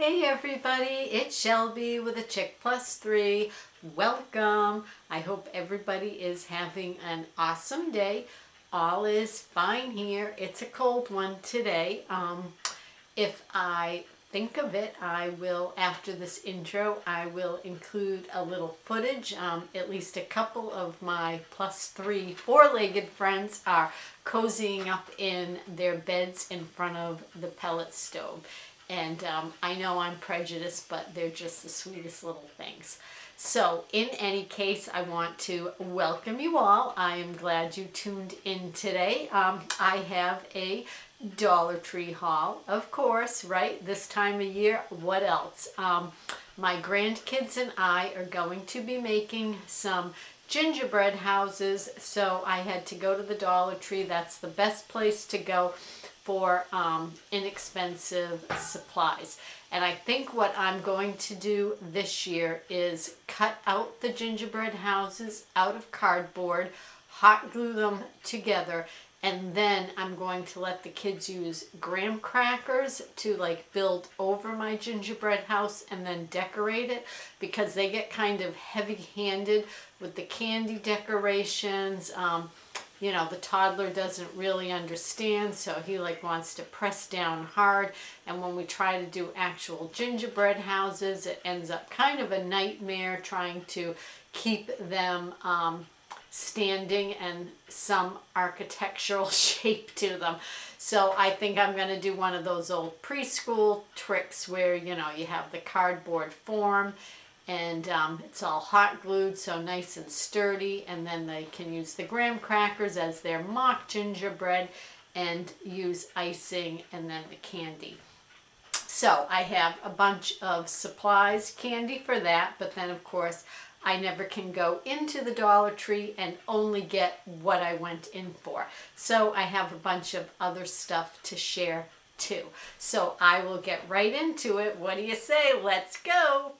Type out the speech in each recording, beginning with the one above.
Hey everybody, it's Shelby with a Chick Plus 3. Welcome. I hope everybody is having an awesome day. All is fine here. It's a cold one today. If I think of it, I will, after this intro, I will include a little footage. At least a couple of my plus 3 four-legged friends are cozying up in their beds in front of the pellet stove. And I know I'm prejudiced, but they're just the sweetest little things. So in any case, I want to welcome you all. I am glad you tuned in today. I have a Dollar Tree haul, of course, right? This time of year, what else? My grandkids and I are going to be making some gingerbread houses, so I had to go to the Dollar Tree. That's the best place to go for inexpensive supplies. And I think what I'm going to do this year is cut out the gingerbread houses out of cardboard, hot glue them together, and then I'm going to let the kids use graham crackers to like build over my gingerbread house and then decorate it, because they get kind of heavy-handed with the candy decorations. You know, the toddler doesn't really understand, so he like wants to press down hard, and when we try to do actual gingerbread houses, it ends up kind of a nightmare trying to keep them standing and some architectural shape to them. So I think I'm going to do one of those old preschool tricks where, you know, you have the cardboard form and it's all hot glued, so nice and sturdy, and then they can use the graham crackers as their mock gingerbread and use icing and then the candy. So I have a bunch of supplies, candy for that, but then of course I never can go into the Dollar Tree and only get what I went in for. So I have a bunch of other stuff to share too. So I will get right into it. What do you say? Let's go!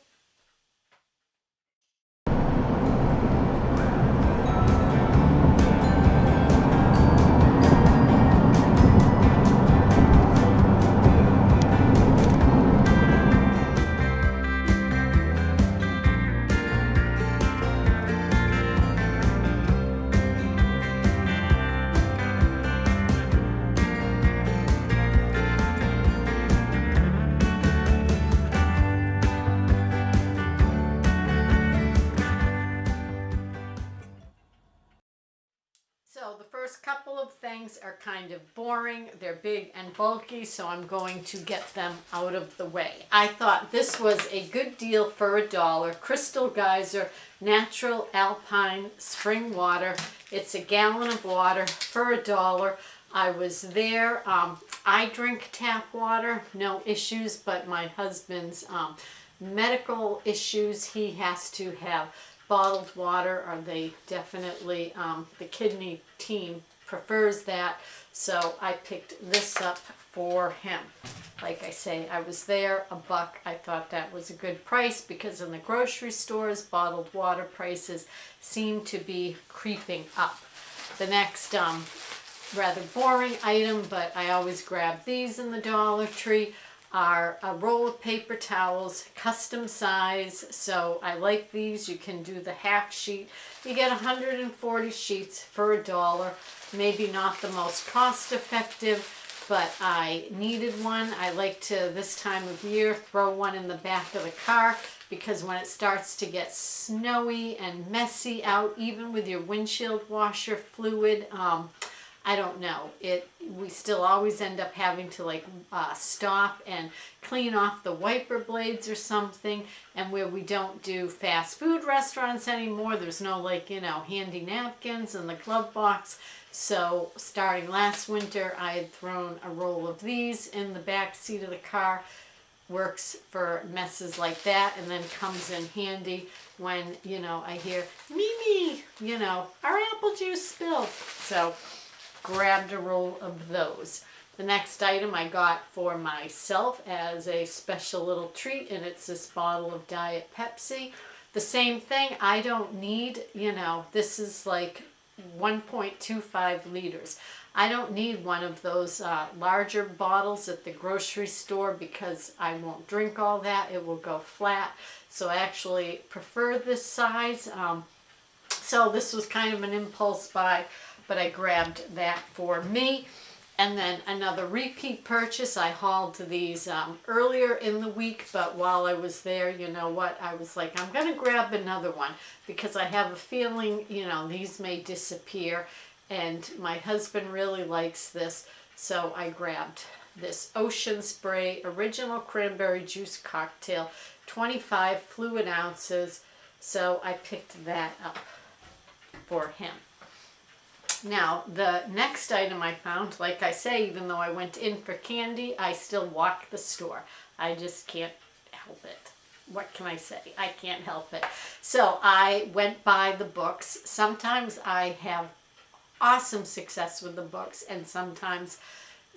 So the first couple of things are kind of boring. They're big and bulky, so I'm going to get them out of the way. I thought this was a good deal for $1. Crystal Geyser Natural Alpine Spring Water. It's a gallon of water for $1. I was there. I drink tap water, no issues, but my husband's medical issues, he has to have bottled water, or they definitely, the kidney team prefers that, so I picked this up for him. Like I say, I was there, $1. I thought that was a good price, because in the grocery stores, bottled water prices seem to be creeping up. The next rather boring item, but I always grab these in the Dollar Tree, are a roll of paper towels, custom size. So I like these. You can do the half sheet. You get 140 sheets for $1. Maybe not the most cost effective, but I needed one. I like to, this time of year, throw one in the back of the car, because when it starts to get snowy and messy out, even with your windshield washer fluid, I don't know, we still always end up having to like stop and clean off the wiper blades or something. And where we don't do fast food restaurants anymore, there's no like, you know, handy napkins in the glove box. So starting last winter, I had thrown a roll of these in the back seat of the car. Works for messes like that, and then comes in handy when, you know, I hear, Mimi, you know, our apple juice spilled. So grabbed a roll of those. The next item I got for myself as a special little treat, and it's this bottle of Diet Pepsi. The same thing, I don't need, you know, this is like 1.25 liters. I don't need one of those larger bottles at the grocery store because I won't drink all that. It will go flat. So I actually prefer this size. So this was kind of an impulse buy, but I grabbed that for me. And then another repeat purchase. I hauled these earlier in the week, but while I was there, you know what, I was like, I'm going to grab another one because I have a feeling, you know, these may disappear. And my husband really likes this, so I grabbed this Ocean Spray Original Cranberry Juice Cocktail, 25 fluid ounces. So I picked that up for him. Now, the next item I found, like I say, even though I went in for candy, I still walk the store. I just can't help it. What can I say? I can't help it. So I went by the books. Sometimes I have awesome success with the books, and sometimes,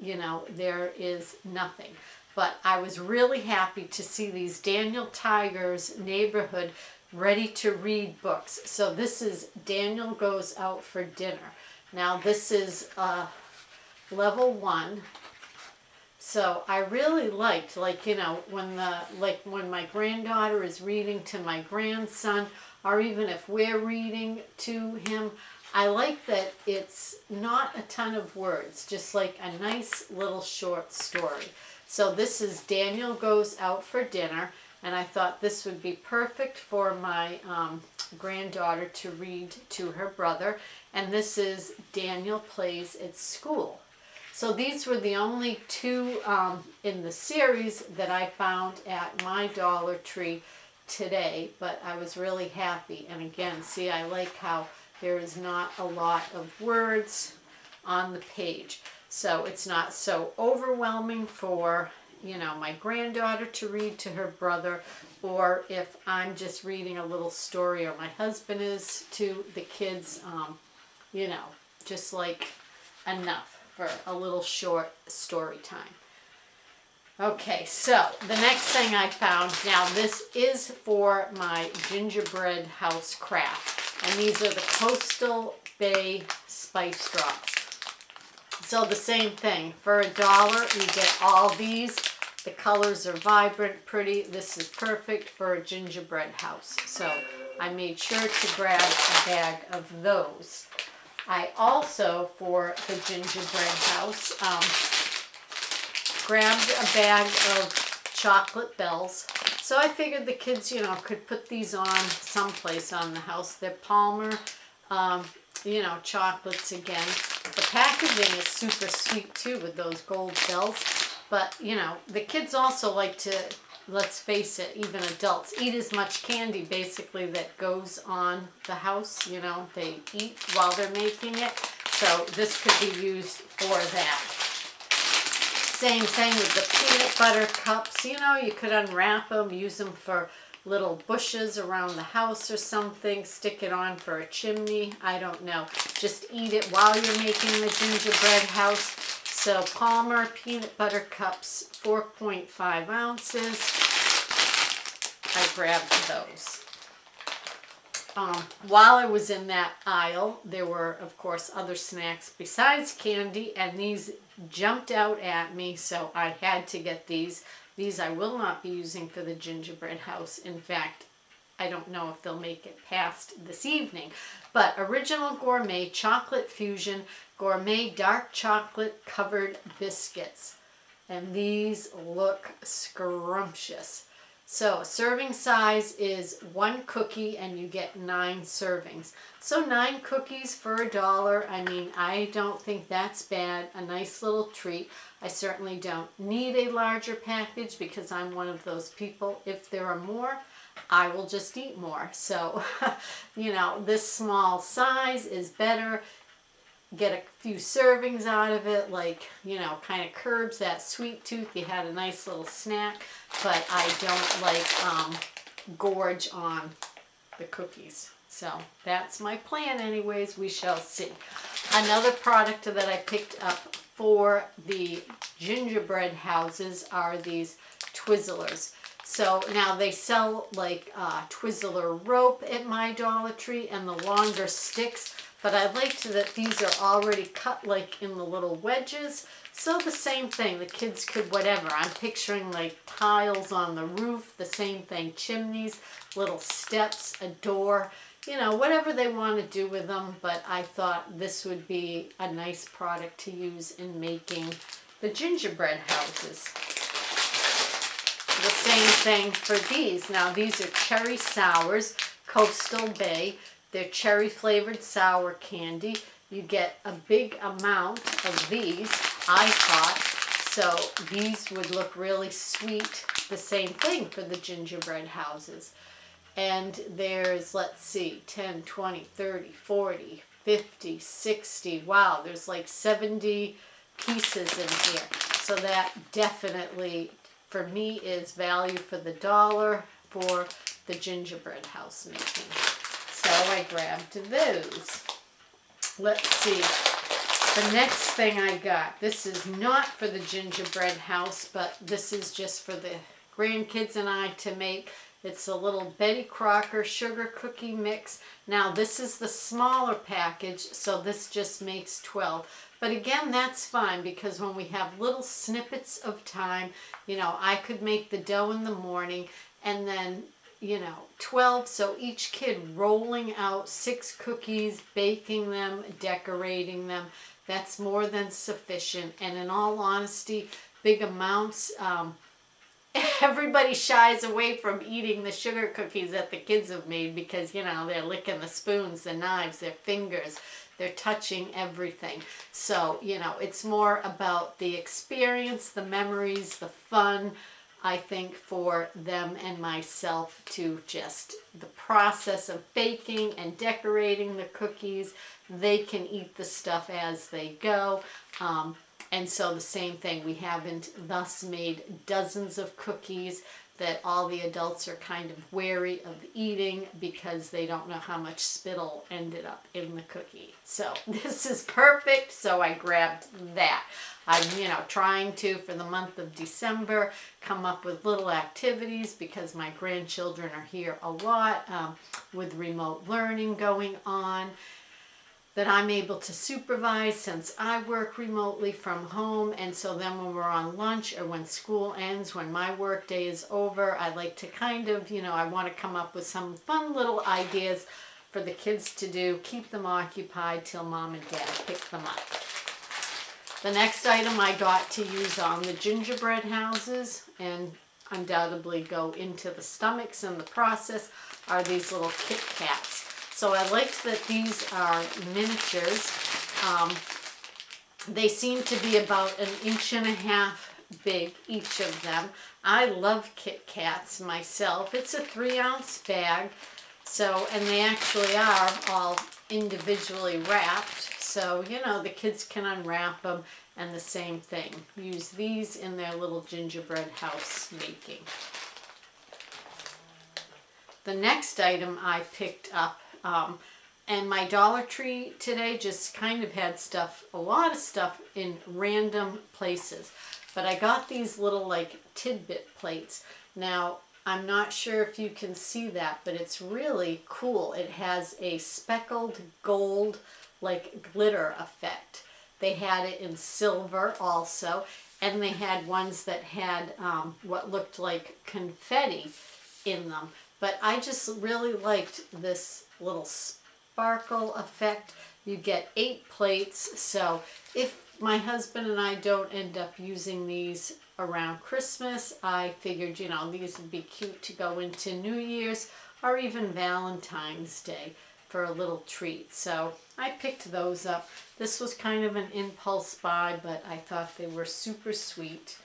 you know, there is nothing. But I was really happy to see these Daniel Tiger's Neighborhood Ready to Read books. So this is Daniel Goes Out for Dinner. Now this is level 1. So I really liked, like, you know, when my granddaughter is reading to my grandson, or even if we're reading to him, I like that it's not a ton of words, just like a nice little short story. So this is Daniel Goes Out for Dinner, and I thought this would be perfect for my granddaughter to read to her brother. And this is Daniel Plays at School. So these were the only two in the series that I found at my Dollar Tree today, but I was really happy. And again, see, I like how there is not a lot of words on the page. So it's not so overwhelming for, you know, my granddaughter to read to her brother, or if I'm just reading a little story, or my husband is, to the kids, you know, just like enough for a little short story time. Okay, so the next thing I found, now this is for my gingerbread house craft, and these are the Coastal Bay Spice Drops. So the same thing, for $1 you get all these. The colors are vibrant, pretty. This is perfect for a gingerbread house. So I made sure to grab a bag of those. I also, for the gingerbread house, grabbed a bag of chocolate bells. So I figured the kids, you know, could put these on someplace on the house. They're Palmer, you know, chocolates again. The packaging is super sweet too with those gold bells. But, you know, the kids also like to, let's face it, even adults, eat as much candy basically that goes on the house. You know, they eat while they're making it. So this could be used for that. Same thing with the peanut butter cups. You know, you could unwrap them, use them for little bushes around the house or something, stick it on for a chimney. I don't know. Just eat it while you're making the gingerbread house. So Palmer peanut butter cups, 4.5 ounces. I grabbed those. While I was in that aisle, there were, of course, other snacks besides candy, and these jumped out at me, so I had to get these. These I will not be using for the gingerbread house. In fact, I don't know if they'll make it past this evening. But Original Gourmet Chocolate Fusion Gourmet Dark Chocolate Covered Biscuits. And these look scrumptious. So serving size is 1 cookie and you get 9 servings. So 9 cookies for $1. I mean, I don't think that's bad. A nice little treat. I certainly don't need a larger package because I'm one of those people. If there are more, I will just eat more. So, you know, this small size is better. Get a few servings out of it, like, you know, kind of curbs that sweet tooth. You had a nice little snack, but I don't like gorge on the cookies. So that's my plan anyways. We shall see. Another product that I picked up for the gingerbread houses are these Twizzlers. So now they sell like Twizzler rope at my Dollar Tree and the longer sticks, but I liked that these are already cut like in the little wedges. So the same thing, the kids could whatever. I'm picturing like tiles on the roof, the same thing, chimneys, little steps, a door, you know, whatever they want to do with them. But I thought this would be a nice product to use in making the gingerbread houses. The same thing for these. Now these are cherry sours, Coastal Bay. They're cherry flavored sour candy. You get a big amount of these, I thought. So these would look really sweet. The same thing for the gingerbread houses. And there's, let's see, 10, 20, 30, 40, 50, 60. Wow, there's like 70 pieces in here. So that definitely, for me, is value for the dollar for the gingerbread house making. So I grabbed those. Let's see. The next thing I got, this is not for the gingerbread house, but this is just for the grandkids and I to make. It's a little Betty Crocker sugar cookie mix. Now this is the smaller package, so this just makes 12. But again, that's fine because when we have little snippets of time, you know, I could make the dough in the morning and then, you know, 12. So each kid rolling out 6 cookies, baking them, decorating them. That's more than sufficient. And in all honesty, big amounts, everybody shies away from eating the sugar cookies that the kids have made because, you know, they're licking the spoons, the knives, their fingers. They're touching everything. So, you know, it's more about the experience, the memories, the fun, I think, for them and myself to just the process of baking and decorating the cookies. They can eat the stuff as they go. And so the same thing, we haven't thus made dozens of cookies that all the adults are kind of wary of eating because they don't know how much spittle ended up in the cookie. So this is perfect, so I grabbed that. I'm, you know, trying to, for the month of December, come up with little activities because my grandchildren are here a lot with remote learning going on, that I'm able to supervise since I work remotely from home. And so then when we're on lunch or when school ends, when my work day is over, I like to kind of, you know, I want to come up with some fun little ideas for the kids to do, keep them occupied till mom and dad pick them up. The next item I got to use on the gingerbread houses and undoubtedly go into the stomachs in the process are these little Kit Kats. So I liked that these are miniatures. They seem to be about 1.5 inches big, each of them. I love Kit Kats myself. It's a 3-ounce bag. So, and they actually are all individually wrapped. So, you know, the kids can unwrap them and the same thing. Use these in their little gingerbread house making. The next item I picked up, and my Dollar Tree today just kind of had stuff, a lot of stuff in random places. But I got these little like tidbit plates. Now, I'm not sure if you can see that, but it's really cool. It has a speckled gold like glitter effect. They had it in silver also, and they had ones that had what looked like confetti in them. But I just really liked this little sparkle effect. You get 8 plates, so if my husband and I don't end up using these around Christmas, I figured, you know, these would be cute to go into New Year's or even Valentine's Day for a little treat. So I picked those up. This was kind of an impulse buy, but I thought they were super sweet.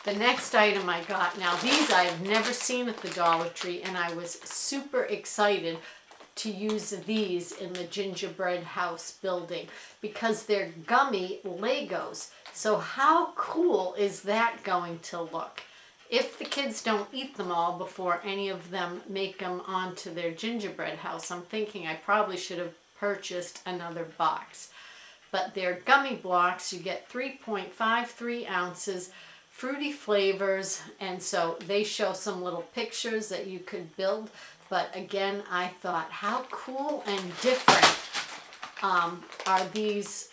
The next item I got, now these I have never seen at the Dollar Tree, and I was super excited to use these in the gingerbread house building because they're gummy Legos. So how cool is that going to look? If the kids don't eat them all before any of them make them onto their gingerbread house, I'm thinking I probably should have purchased another box. But they're gummy blocks. You get 3.53 ounces, fruity flavors, and so they show some little pictures that you could build. But again, I thought, how cool and different are these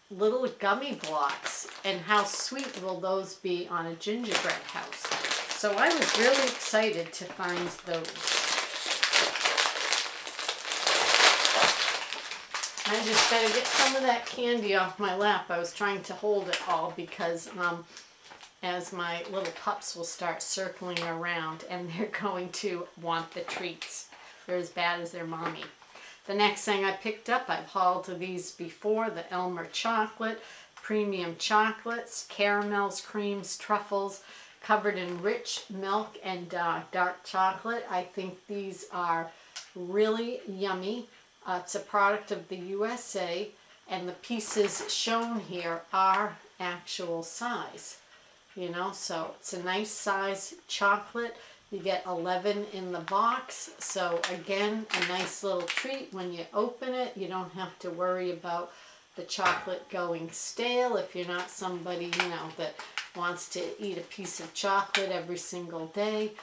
little gummy blocks, and how sweet will those be on a gingerbread house? So I was really excited to find those. I just better get some of that candy off my lap. I was trying to hold it all because as my little pups will start circling around, and they're going to want the treats. They're as bad as their mommy. The next thing I picked up, I've hauled to these before, the Elmer chocolate, premium chocolates, caramels, creams, truffles, covered in rich milk and dark chocolate. I think these are really yummy. It's a product of the USA, and the pieces shown here are actual size. You know, so it's a nice size chocolate. You get 11 in the box. So again, a nice little treat when you open it. You don't have to worry about the chocolate going stale if you're not somebody, you know, that wants to eat a piece of chocolate every single day.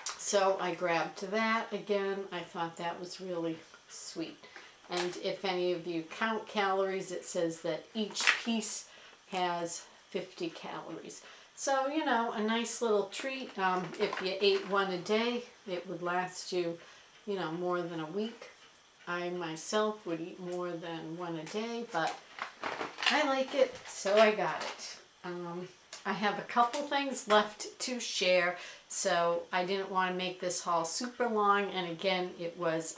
So I grabbed that. Again, I thought that was really sweet. And if any of you count calories, it says that each piece has 50 calories. So, you know, a nice little treat. If you ate one a day, it would last you, you know, more than a week. I myself would eat more than one a day, but I like it, so I got it. I have a couple things left to share, so I didn't want to make this haul super long. And again,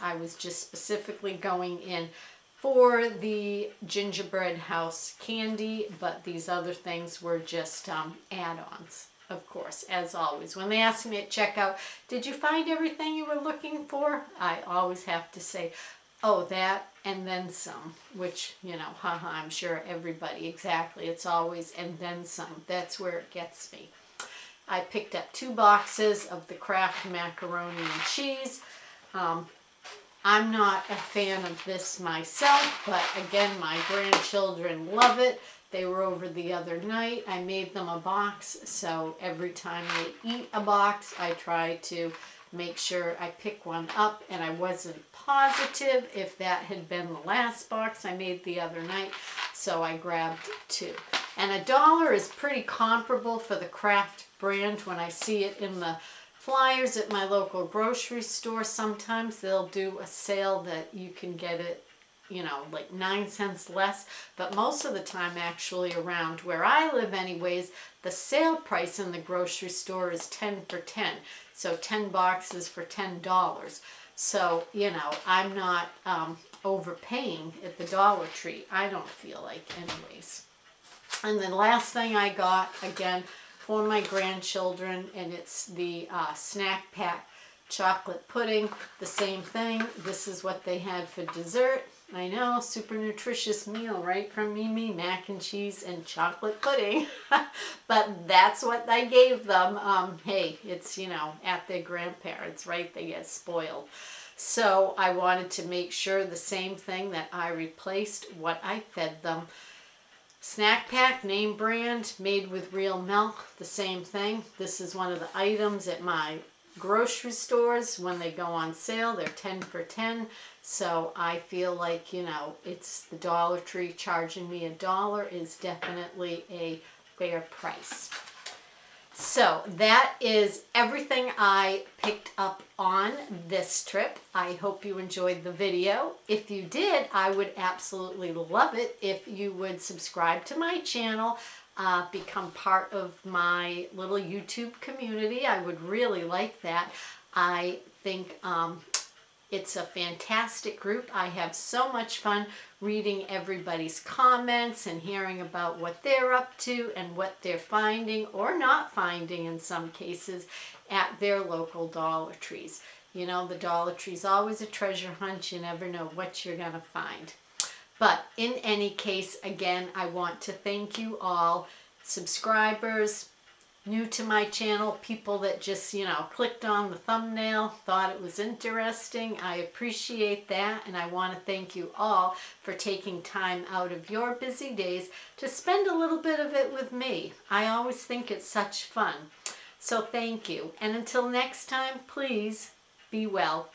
I was just specifically going in for the gingerbread house candy, but these other things were just add-ons, of course, as always. When they ask me at checkout, did you find everything you were looking for? I always have to say, oh, that and then some, which, you know, I'm sure everybody, exactly. It's always and then some. That's where it gets me. I picked up 2 boxes of the Kraft macaroni and cheese. I'm not a fan of this myself, but again, my grandchildren love it. They were over the other night. I made them a box, so every time they eat a box, I try to make sure I pick one up, and I wasn't positive if that had been the last box I made the other night, so I grabbed 2. And $1 is pretty comparable for the Kraft brand. When I see it in the flyers at my local grocery store, sometimes they'll do a sale that you can get it, you know, like 9 cents less, but most of the time, actually, around where I live anyways, the sale price in the grocery store is 10 for 10, so 10 boxes for $10. So, you know, I'm not overpaying at the Dollar Tree. I don't feel like, anyways. And the last thing I got, again, for my grandchildren, and it's the snack pack chocolate pudding. The same thing. This is what they had for dessert. I know, super nutritious meal, right, from Mimi, mac and cheese and chocolate pudding. But that's what I gave them. Hey, it's, you know, at their grandparents', right? They get spoiled. So I wanted to make sure the same thing, that I replaced what I fed them. Snack pack, name brand, made with real milk, the same thing. This is one of the items at my grocery stores. When they go on sale, they're 10 for 10. So I feel like, you know, it's the Dollar Tree charging me $1 is definitely a fair price. So that is everything I picked up on this trip. I hope you enjoyed the video. If you did, I would absolutely love it if you would subscribe to my channel, become part of my little YouTube community. I would really like that. I think it's a fantastic group. I have so much fun reading everybody's comments and hearing about what they're up to and what they're finding or not finding in some cases at their local Dollar Trees. You know, the Dollar Tree's always a treasure hunt. You never know what you're going to find. But in any case, again, I want to thank you all, subscribers, new to my channel, people that just, you know, clicked on the thumbnail, thought it was interesting. I appreciate that, and I want to thank you all for taking time out of your busy days to spend a little bit of it with me. I always think it's such fun. So thank you. And until next time, please Be well.